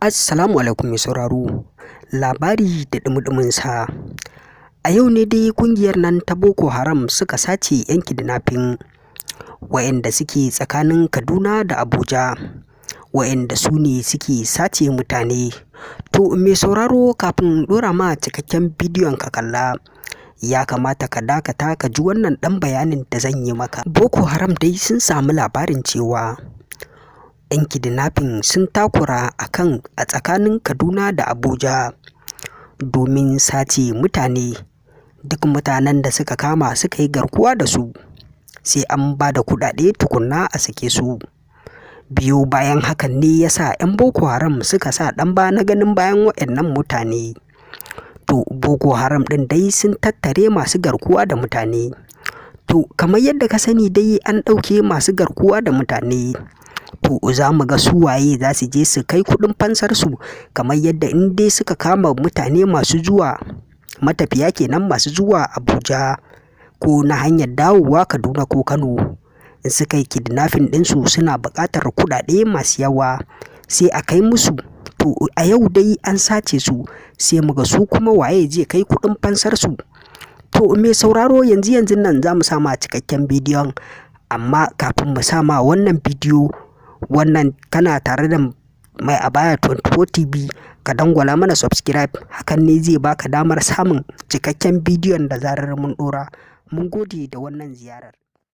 Assalamu alaikum mai sauraro. Labari da ɗumi sa. A yau ne dai ƙungiyar nan ta Boko Haram suka sace 'yan kidnapping wa'inda suke tsakanin Kaduna da Abuja, wa'inda su ne suke sace mutane. To mai sauraro, kafin ɗora ma cikakken bidiyon ka kalla, ya kamata ka dakata ka ji wannan ɗan bayanin da zan yi maka. Boko Haram dai sun samu labarin cewa 'yan kidnapping sun takura a tsakanin Kaduna da Abuja domin sace mutane. Duk mutanen da suka kama suka yi garkuwa da su sai an ba da kuɗaɗe tukunna a sake su. Biyo bayan hakan ne ya sa 'yan Boko Haram suka sa ɗan ba na ganin bayan waɗannan mutane. To Boko Haram ɗin dai sun tattare masu garkuwa da mutane. To kamar yadda ka sani dai an ɗauke masu garkuwa da mutane. To za mu ga su waye za su je su kai kuɗin fansarsu, kamar yadda in dai suka kama mutane masu zuwa matafiya kenan, masu zuwa Abuja ko na hanyar dawowa Kaduna ko Kano, in suka yi kidnapping ɗinsu suna buƙatar kuɗaɗe masu yawa sai a kai musu. To a yau dai an sace su, sai mu ga su kuma waye zai kai kuɗin fansarsu. To mai sauraro, yanzu nan za mu sama cikakken bidiyon, amma kafin mu sama wannan bidiyo, wannan kana tare da Mai Abaya 24 TV, ka dangwala mana subscribe, hakan ne zai baka damar samun cikakken bidiyon da zarar mun ɗora. Mun gode da wannan ziyarar.